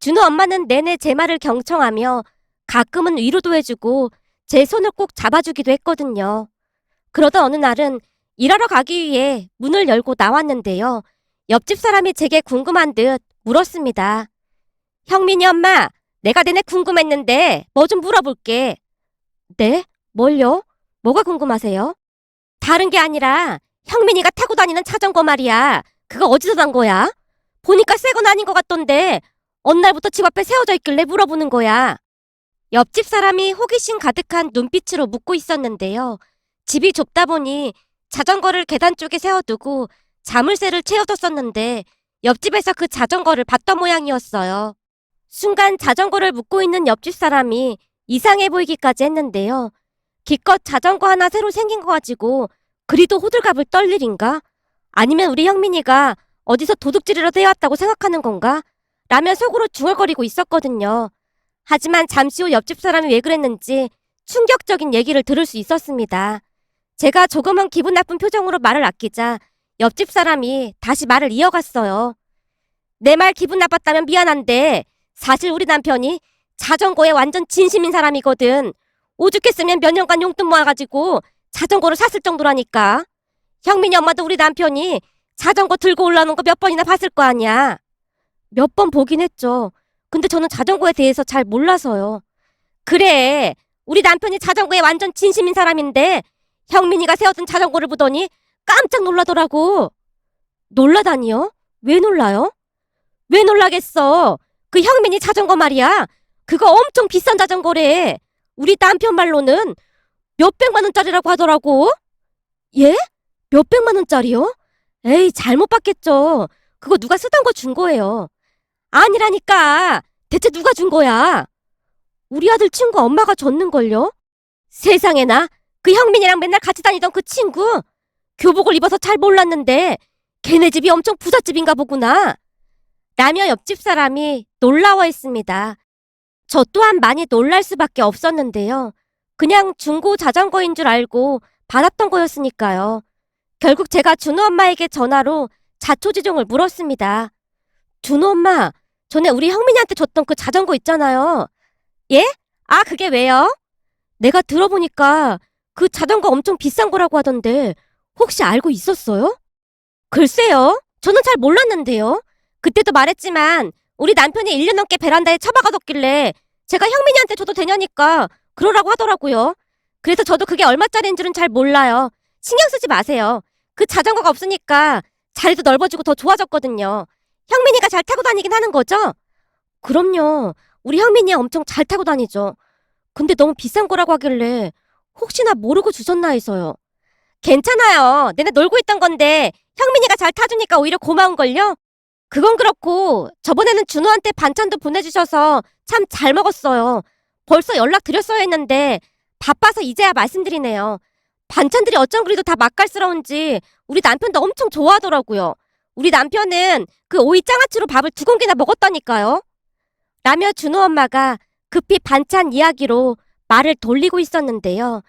준호 엄마는 내내 제 말을 경청하며 가끔은 위로도 해주고 제 손을 꼭 잡아주기도 했거든요. 그러던 어느 날은 일하러 가기 위해 문을 열고 나왔는데요. 옆집 사람이 제게 궁금한 듯 물었습니다. 형민이 엄마, 내가 내내 궁금했는데 뭐 좀 물어볼게. 네? 뭘요? 뭐가 궁금하세요? 다른 게 아니라 형민이가 타고 다니는 자전거 말이야. 그거 어디서 난 거야? 보니까 새 건 아닌 것 같던데 어느 날부터 집 앞에 세워져 있길래 물어보는 거야. 옆집 사람이 호기심 가득한 눈빛으로 묻고 있었는데요. 집이 좁다 보니 자전거를 계단 쪽에 세워두고 자물쇠를 채워뒀었는데 옆집에서 그 자전거를 봤던 모양이었어요. 순간 자전거를 묻고 있는 옆집 사람이 이상해 보이기까지 했는데요. 기껏 자전거 하나 새로 생긴 거 가지고 그리도 호들갑을 떨 일인가? 아니면 우리 형민이가 어디서 도둑질이라도 해왔다고 생각하는 건가? 라며 속으로 중얼거리고 있었거든요. 하지만 잠시 후 옆집 사람이 왜 그랬는지 충격적인 얘기를 들을 수 있었습니다. 제가 조금은 기분 나쁜 표정으로 말을 아끼자 옆집 사람이 다시 말을 이어갔어요. 내 말 기분 나빴다면 미안한데 사실 우리 남편이 자전거에 완전 진심인 사람이거든. 오죽했으면 몇 년간 용돈 모아가지고 자전거를 샀을 정도라니까. 형민이 엄마도 우리 남편이 자전거 들고 올라오는 거 몇 번이나 봤을 거 아니야. 몇 번 보긴 했죠. 근데 저는 자전거에 대해서 잘 몰라서요. 그래, 우리 남편이 자전거에 완전 진심인 사람인데 형민이가 세워둔 자전거를 보더니 깜짝 놀라더라고. 놀라다니요? 왜 놀라요? 왜 놀라겠어? 그 형민이 자전거 말이야. 그거 엄청 비싼 자전거래. 우리 남편 말로는 몇백만 원짜리라고 하더라고. 예? 몇백만 원짜리요? 에이, 잘못 봤겠죠. 그거 누가 쓰던 거 준 거예요. 아니라니까. 대체 누가 준 거야? 우리 아들 친구 엄마가 줬는걸요? 세상에나. 그 형민이랑 맨날 같이 다니던 그 친구. 교복을 입어서 잘 몰랐는데 걔네 집이 엄청 부잣집인가 보구나. 라며 옆집 사람이 놀라워했습니다. 저 또한 많이 놀랄 수밖에 없었는데요. 그냥 중고 자전거인 줄 알고 받았던 거였으니까요. 결국 제가 준호 엄마에게 전화로 자초지종을 물었습니다. 준호 엄마, 전에 우리 형민이한테 줬던 그 자전거 있잖아요. 예? 아, 그게 왜요? 내가 들어보니까 그 자전거 엄청 비싼 거라고 하던데 혹시 알고 있었어요? 글쎄요. 저는 잘 몰랐는데요. 그때도 말했지만 우리 남편이 1년 넘게 베란다에 처박아뒀길래 제가 형민이한테 줘도 되냐니까 그러라고 하더라고요. 그래서 저도 그게 얼마짜리인 줄은 잘 몰라요. 신경 쓰지 마세요. 그 자전거가 없으니까 자리도 넓어지고 더 좋아졌거든요. 형민이가 잘 타고 다니긴 하는 거죠? 그럼요. 우리 형민이 엄청 잘 타고 다니죠. 근데 너무 비싼 거라고 하길래 혹시나 모르고 주셨나 해서요. 괜찮아요. 내내 놀고 있던 건데 형민이가 잘 타주니까 오히려 고마운걸요? 그건 그렇고 저번에는 준호한테 반찬도 보내주셔서 참 잘 먹었어요. 벌써 연락드렸어야 했는데 바빠서 이제야 말씀드리네요. 반찬들이 어쩜 그리도 다 맛깔스러운지 우리 남편도 엄청 좋아하더라고요. 우리 남편은 그 오이 장아찌로 밥을 2공기나 먹었다니까요. 라며 준호 엄마가 급히 반찬 이야기로 말을 돌리고 있었는데요.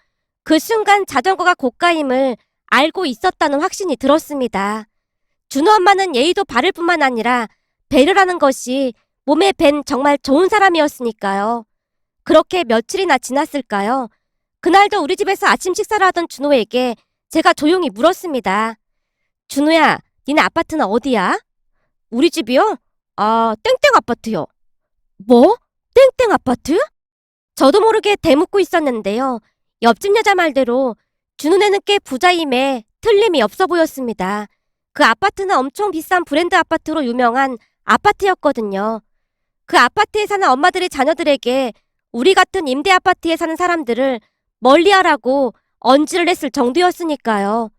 그 순간 자전거가 고가임을 알고 있었다는 확신이 들었습니다. 준호 엄마는 예의도 바를 뿐만 아니라 배려라는 것이 몸에 밴 정말 좋은 사람이었으니까요. 그렇게 며칠이나 지났을까요? 그날도 우리 집에서 아침 식사를 하던 준호에게 제가 조용히 물었습니다. 준호야, 니네 아파트는 어디야? 우리 집이요? 아, 땡땡 아파트요. 뭐? 땡땡 아파트? 저도 모르게 대묻고 있었는데요. 옆집 여자 말대로 준호네는 꽤 부자임에 틀림이 없어 보였습니다. 그 아파트는 엄청 비싼 브랜드 아파트로 유명한 아파트였거든요. 그 아파트에 사는 엄마들의 자녀들에게 우리 같은 임대 아파트에 사는 사람들을 멀리하라고 언지를 했을 정도였으니까요.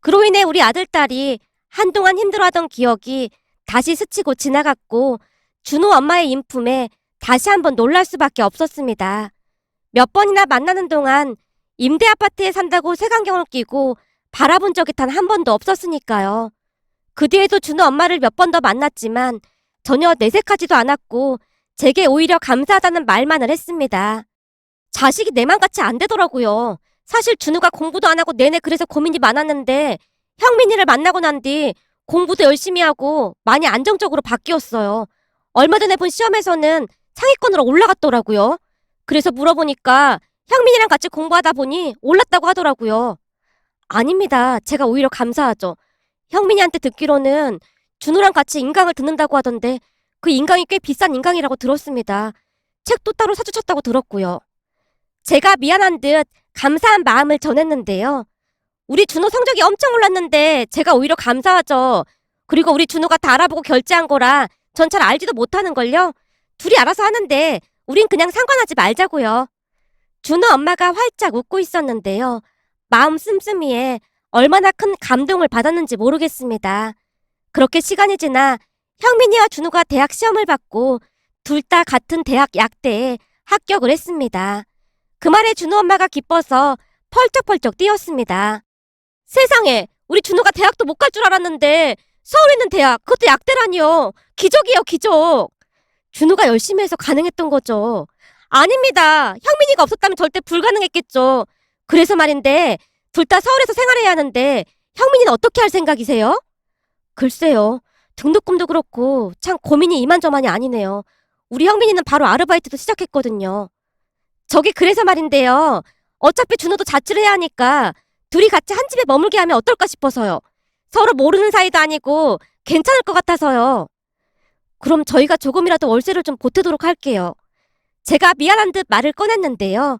그로 인해 우리 아들딸이 한동안 힘들어하던 기억이 다시 스치고 지나갔고 준호 엄마의 인품에 다시 한번 놀랄 수밖에 없었습니다. 몇 번이나 만나는 동안 임대 아파트에 산다고 색안경을 끼고 바라본 적이 단 한 번도 없었으니까요. 그 뒤에도 준호 엄마를 몇 번 더 만났지만 전혀 내색하지도 않았고 제게 오히려 감사하다는 말만을 했습니다. 자식이 내 맘같이 안 되더라고요. 사실 준우가 공부도 안 하고 내내 그래서 고민이 많았는데 형민이를 만나고 난 뒤 공부도 열심히 하고 많이 안정적으로 바뀌었어요. 얼마 전에 본 시험에서는 상위권으로 올라갔더라고요. 그래서 물어보니까 형민이랑 같이 공부하다 보니 올랐다고 하더라고요. 아닙니다. 제가 오히려 감사하죠. 형민이한테 듣기로는 준호랑 같이 인강을 듣는다고 하던데 그 인강이 꽤 비싼 인강이라고 들었습니다. 책도 따로 사주셨다고 들었고요. 제가 미안한 듯 감사한 마음을 전했는데요. 우리 준호 성적이 엄청 올랐는데 제가 오히려 감사하죠. 그리고 우리 준호가 다 알아보고 결제한 거라 전 잘 알지도 못하는걸요. 둘이 알아서 하는데 우린 그냥 상관하지 말자고요. 준호 엄마가 활짝 웃고 있었는데요. 마음 씀씀이에 얼마나 큰 감동을 받았는지 모르겠습니다. 그렇게 시간이 지나 형민이와 준호가 대학 시험을 받고 둘 다 같은 대학 약대에 합격을 했습니다. 그 말에 준호 엄마가 기뻐서 펄쩍펄쩍 뛰었습니다. 세상에, 우리 준호가 대학도 못 갈 줄 알았는데 서울에 있는 대학, 그것도 약대라니요. 기적이에요, 기적. 준호가 열심히 해서 가능했던 거죠. 아닙니다. 형민이가 없었다면 절대 불가능했겠죠. 그래서 말인데 둘 다 서울에서 생활해야 하는데 형민이는 어떻게 할 생각이세요? 글쎄요. 등록금도 그렇고 참 고민이 이만저만이 아니네요. 우리 형민이는 바로 아르바이트도 시작했거든요. 저기 그래서 말인데요. 어차피 준호도 자취를 해야 하니까 둘이 같이 한 집에 머물게 하면 어떨까 싶어서요. 서로 모르는 사이도 아니고 괜찮을 것 같아서요. 그럼 저희가 조금이라도 월세를 좀 보태도록 할게요. 제가 미안한 듯 말을 꺼냈는데요.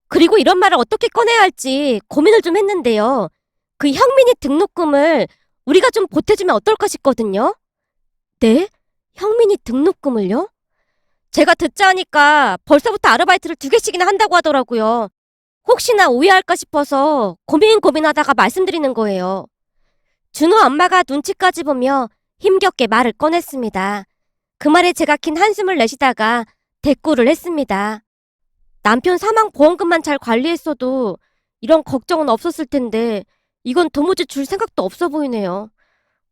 그리고 이런 말을 어떻게 꺼내야 할지 고민을 좀 했는데요. 그 형민이 등록금을 우리가 좀 보태주면 어떨까 싶거든요. 네? 형민이 등록금을요? 제가 듣자 하니까 벌써부터 아르바이트를 2개씩이나 한다고 하더라고요. 혹시나 오해할까 싶어서 고민하다가 말씀드리는 거예요. 준호 엄마가 눈치까지 보며 힘겹게 말을 꺼냈습니다. 그 말에 제가 긴 한숨을 내쉬다가 대꾸를 했습니다. 남편 사망 보험금만 잘 관리했어도 이런 걱정은 없었을 텐데 이건 도무지 줄 생각도 없어 보이네요.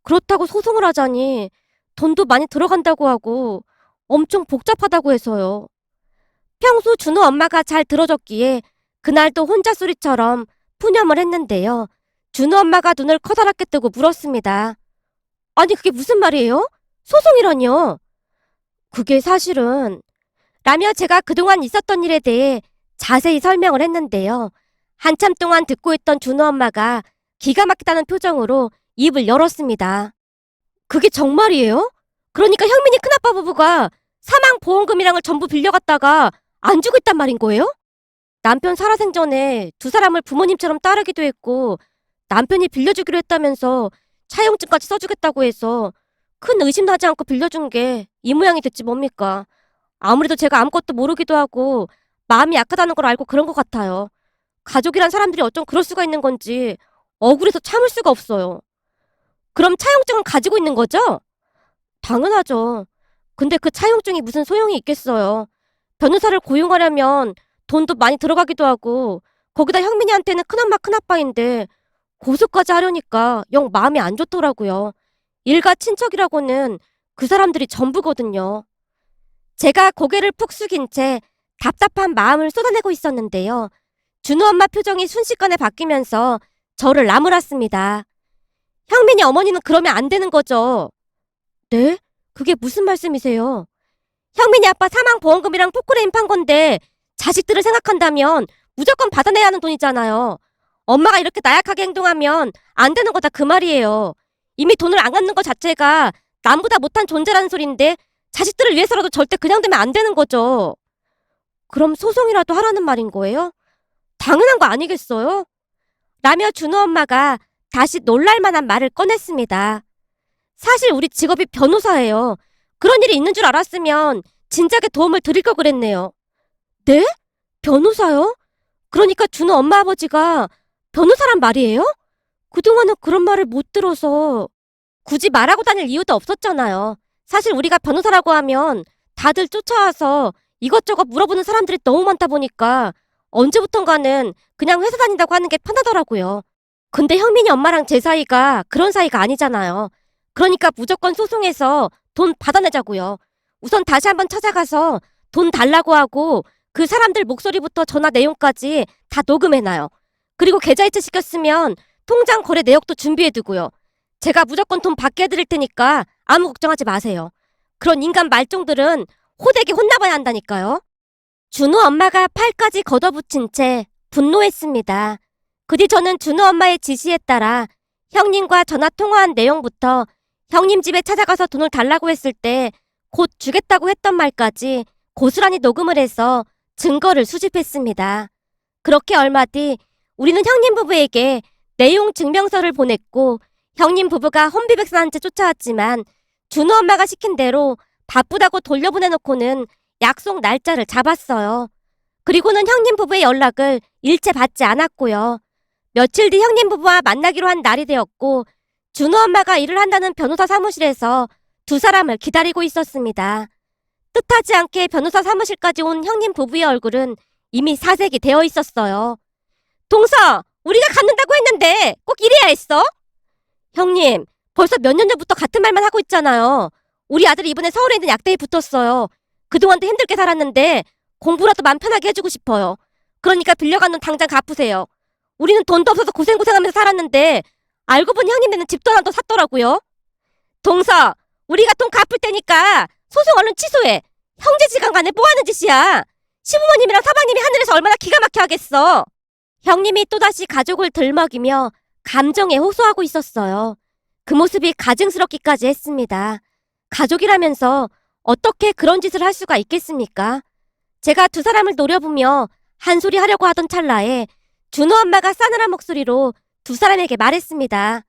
그렇다고 소송을 하자니 돈도 많이 들어간다고 하고 엄청 복잡하다고 해서요. 평소 준호 엄마가 잘 들어줬기에 그날도 혼자 소리처럼 푸념을 했는데요. 준호 엄마가 눈을 커다랗게 뜨고 물었습니다. 아니 그게 무슨 말이에요? 소송이라니요? 그게 사실은 라며 제가 그동안 있었던 일에 대해 자세히 설명을 했는데요. 한참 동안 듣고 있던 준호 엄마가 기가 막히다는 표정으로 입을 열었습니다. 그게 정말이에요? 그러니까 형민이 큰아빠 부부가 사망보험금이랑을 전부 빌려갔다가 안 주고 있단 말인 거예요? 남편 살아생전에 두 사람을 부모님처럼 따르기도 했고 남편이 빌려주기로 했다면서 차용증까지 써주겠다고 해서 큰 의심도 하지 않고 빌려준 게 이 모양이 됐지 뭡니까? 아무래도 제가 아무것도 모르기도 하고 마음이 약하다는 걸 알고 그런 것 같아요. 가족이란 사람들이 어쩜 그럴 수가 있는 건지 억울해서 참을 수가 없어요. 그럼 차용증은 가지고 있는 거죠? 당연하죠. 근데 그 차용증이 무슨 소용이 있겠어요. 변호사를 고용하려면 돈도 많이 들어가기도 하고 거기다 형민이한테는 큰엄마 큰아빠인데 고소까지 하려니까 영 마음이 안 좋더라고요. 일가 친척이라고는 그 사람들이 전부거든요. 제가 고개를 푹 숙인 채 답답한 마음을 쏟아내고 있었는데요. 준호 엄마 표정이 순식간에 바뀌면서 저를 나무랐습니다. 형민이 어머니는 그러면 안 되는 거죠. 네? 그게 무슨 말씀이세요? 형민이 아빠 사망보험금이랑 포크레인 판 건데 자식들을 생각한다면 무조건 받아내야 하는 돈이잖아요. 엄마가 이렇게 나약하게 행동하면 안 되는 거다 그 말이에요. 이미 돈을 안 갚는 것 자체가 남보다 못한 존재라는 소린데 자식들을 위해서라도 절대 그냥 되면 안 되는 거죠. 그럼 소송이라도 하라는 말인 거예요? 당연한 거 아니겠어요? 라며 준호 엄마가 다시 놀랄만한 말을 꺼냈습니다. 사실 우리 직업이 변호사예요. 그런 일이 있는 줄 알았으면 진작에 도움을 드릴 걸 그랬네요. 네? 변호사요? 그러니까 준호 엄마 아버지가 변호사란 말이에요? 그동안은 그런 말을 못 들어서 굳이 말하고 다닐 이유도 없었잖아요. 사실 우리가 변호사라고 하면 다들 쫓아와서 이것저것 물어보는 사람들이 너무 많다 보니까 언제부턴가는 그냥 회사 다닌다고 하는 게 편하더라고요. 근데 형민이 엄마랑 제 사이가 그런 사이가 아니잖아요. 그러니까 무조건 소송해서 돈 받아내자고요. 우선 다시 한번 찾아가서 돈 달라고 하고 그 사람들 목소리부터 전화 내용까지 다 녹음해놔요. 그리고 계좌이체 시켰으면 통장 거래 내역도 준비해두고요. 제가 무조건 돈 받게 해드릴 테니까 아무 걱정하지 마세요. 그런 인간 말종들은 호되게 혼나봐야 한다니까요. 준호 엄마가 팔까지 걷어붙인 채 분노했습니다. 그 뒤 저는 준호 엄마의 지시에 따라 형님과 전화 통화한 내용부터 형님 집에 찾아가서 돈을 달라고 했을 때 곧 주겠다고 했던 말까지 고스란히 녹음을 해서 증거를 수집했습니다. 그렇게 얼마 뒤 우리는 형님 부부에게 내용 증명서를 보냈고 형님 부부가 혼비백산한 채 쫓아왔지만 준호 엄마가 시킨 대로 바쁘다고 돌려보내놓고는 약속 날짜를 잡았어요. 그리고는 형님 부부의 연락을 일체 받지 않았고요. 며칠 뒤 형님 부부와 만나기로 한 날이 되었고 준호 엄마가 일을 한다는 변호사 사무실에서 두 사람을 기다리고 있었습니다. 뜻하지 않게 변호사 사무실까지 온 형님 부부의 얼굴은 이미 사색이 되어 있었어요. 동서, 우리가 갖는다고 했는데 꼭 이래야 했어? 형님, 벌써 몇 년 전부터 같은 말만 하고 있잖아요. 우리 아들이 이번에 서울에 있는 약대에 붙었어요. 그동안도 힘들게 살았는데 공부라도 맘 편하게 해주고 싶어요. 그러니까 빌려간 돈 당장 갚으세요. 우리는 돈도 없어서 고생고생하면서 살았는데 알고 보니 형님네는 집도 하나 더 샀더라고요. 동서, 우리가 돈 갚을 테니까 소송 얼른 취소해. 형제지간 간에 뭐 하는 짓이야. 시부모님이랑 사방님이 하늘에서 얼마나 기가 막혀 하겠어. 형님이 또다시 가족을 들먹이며 감정에 호소하고 있었어요. 그 모습이 가증스럽기까지 했습니다. 가족이라면서 어떻게 그런 짓을 할 수가 있겠습니까? 제가 두 사람을 노려보며 한 소리 하려고 하던 찰나에 준호 엄마가 싸늘한 목소리로 두 사람에게 말했습니다.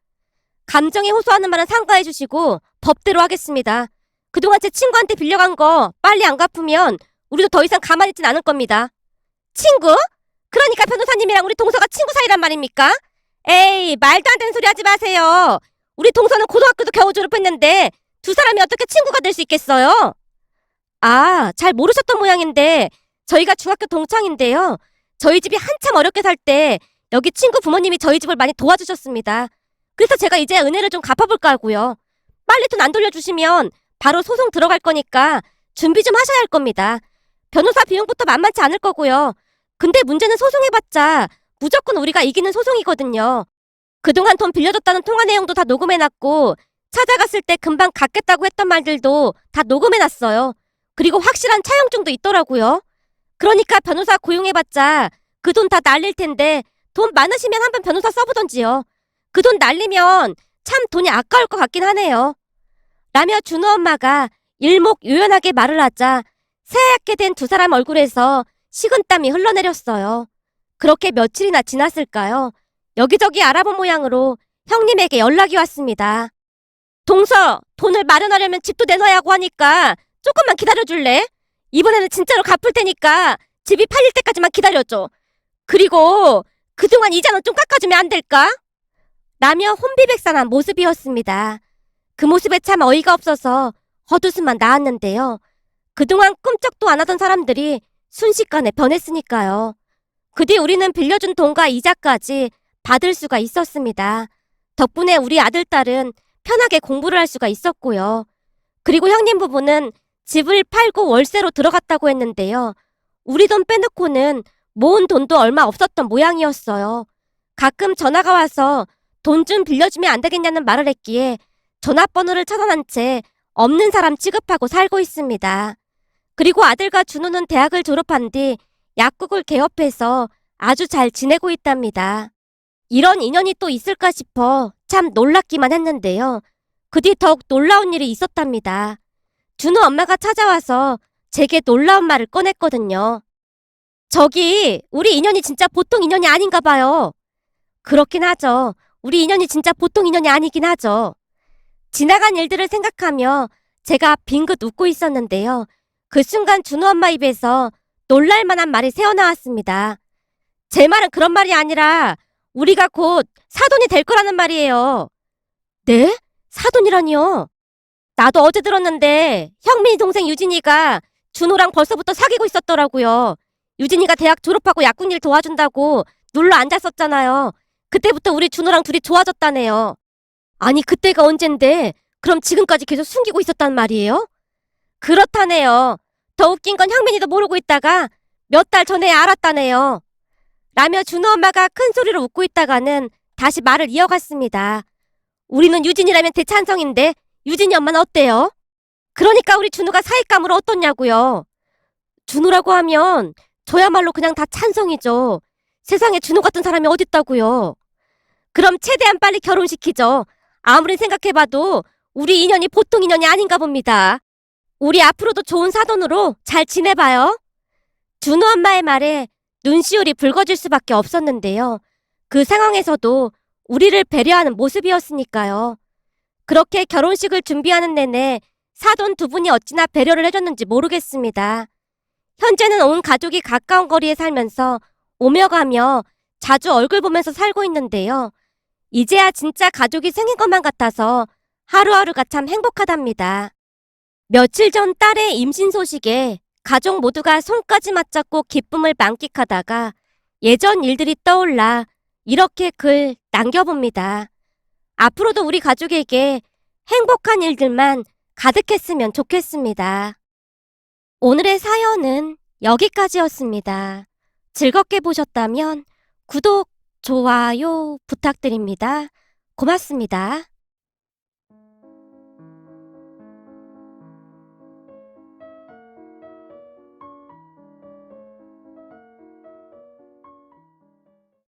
감정에 호소하는 말은 삼가해 주시고 법대로 하겠습니다. 그동안 제 친구한테 빌려간 거 빨리 안 갚으면 우리도 더 이상 가만히 있진 않을 겁니다. 친구? 그러니까 변호사님이랑 우리 동서가 친구 사이란 말입니까? 에이, 말도 안 되는 소리 하지 마세요. 우리 동서는 고등학교도 겨우 졸업했는데 두 사람이 어떻게 친구가 될 수 있겠어요? 아, 잘 모르셨던 모양인데 저희가 중학교 동창인데요. 저희 집이 한참 어렵게 살 때 여기 친구 부모님이 저희 집을 많이 도와주셨습니다. 그래서 제가 이제 은혜를 좀 갚아볼까 하고요. 빨리 돈 안 돌려주시면 바로 소송 들어갈 거니까 준비 좀 하셔야 할 겁니다. 변호사 비용부터 만만치 않을 거고요. 근데 문제는 소송해봤자 무조건 우리가 이기는 소송이거든요. 그동안 돈 빌려줬다는 통화 내용도 다 녹음해놨고 찾아갔을 때 금방 갚겠다고 했던 말들도 다 녹음해놨어요. 그리고 확실한 차용증도 있더라고요. 그러니까 변호사 고용해봤자 그 돈 다 날릴 텐데 돈 많으시면 한번 변호사 써보던지요. 그 돈 날리면 참 돈이 아까울 것 같긴 하네요. 라며 준호 엄마가 일목요연하게 말을 하자 새하얗게 된 두 사람 얼굴에서 식은땀이 흘러내렸어요. 그렇게 며칠이나 지났을까요? 여기저기 알아본 모양으로 형님에게 연락이 왔습니다. 동서, 돈을 마련하려면 집도 내놔야 하고 하니까 조금만 기다려줄래? 이번에는 진짜로 갚을 테니까 집이 팔릴 때까지만 기다려줘. 그리고 그동안 이자는 좀 깎아주면 안 될까? 라며 혼비백산한 모습이었습니다. 그 모습에 참 어이가 없어서 헛웃음만 나왔는데요. 그동안 꿈쩍도 안 하던 사람들이 순식간에 변했으니까요. 그 뒤 우리는 빌려준 돈과 이자까지 받을 수가 있었습니다. 덕분에 우리 아들, 딸은 편하게 공부를 할 수가 있었고요. 그리고 형님 부부는 집을 팔고 월세로 들어갔다고 했는데요. 우리 돈 빼놓고는 모은 돈도 얼마 없었던 모양이었어요. 가끔 전화가 와서 돈 좀 빌려주면 안 되겠냐는 말을 했기에 전화번호를 차단한 채 없는 사람 취급하고 살고 있습니다. 그리고 아들과 준호는 대학을 졸업한 뒤 약국을 개업해서 아주 잘 지내고 있답니다. 이런 인연이 또 있을까 싶어 참 놀랍기만 했는데요. 그 뒤 더욱 놀라운 일이 있었답니다. 준호 엄마가 찾아와서 제게 놀라운 말을 꺼냈거든요. 저기, 우리 인연이 진짜 보통 인연이 아닌가 봐요. 그렇긴 하죠. 우리 인연이 진짜 보통 인연이 아니긴 하죠. 지나간 일들을 생각하며 제가 빙긋 웃고 있었는데요. 그 순간 준호 엄마 입에서 놀랄만한 말이 새어나왔습니다. 제 말은 그런 말이 아니라 우리가 곧 사돈이 될 거라는 말이에요. 네? 사돈이라니요? 나도 어제 들었는데 형민이 동생 유진이가 준호랑 벌써부터 사귀고 있었더라고요. 유진이가 대학 졸업하고 약국 일 도와준다고 눌러 앉았었잖아요. 그때부터 우리 준호랑 둘이 좋아졌다네요. 아니, 그때가 언젠데 그럼 지금까지 계속 숨기고 있었단 말이에요? 그렇다네요. 더 웃긴 건 형민이도 모르고 있다가 몇 달 전에 알았다네요. 라며 준호 엄마가 큰 소리로 웃고 있다가는 다시 말을 이어갔습니다. 우리는 유진이라면 대찬성인데 유진이 엄마는 어때요? 그러니까 우리 준우가 사익감을 얻었냐고요. 준우라고 하면 저야말로 그냥 다 찬성이죠. 세상에 준우 같은 사람이 어딨다고요. 그럼 최대한 빨리 결혼시키죠. 아무리 생각해봐도 우리 인연이 보통 인연이 아닌가 봅니다. 우리 앞으로도 좋은 사돈으로 잘 지내봐요. 준우 엄마의 말에 눈시울이 붉어질 수밖에 없었는데요. 그 상황에서도 우리를 배려하는 모습이었으니까요. 그렇게 결혼식을 준비하는 내내 사돈 두 분이 어찌나 배려를 해줬는지 모르겠습니다. 현재는 온 가족이 가까운 거리에 살면서 오며 가며 자주 얼굴 보면서 살고 있는데요. 이제야 진짜 가족이 생긴 것만 같아서 하루하루가 참 행복하답니다. 며칠 전 딸의 임신 소식에 가족 모두가 손까지 맞잡고 기쁨을 만끽하다가 예전 일들이 떠올라 이렇게 글 남겨봅니다. 앞으로도 우리 가족에게 행복한 일들만 가득했으면 좋겠습니다. 오늘의 사연은 여기까지였습니다. 즐겁게 보셨다면 구독, 좋아요 부탁드립니다. 고맙습니다.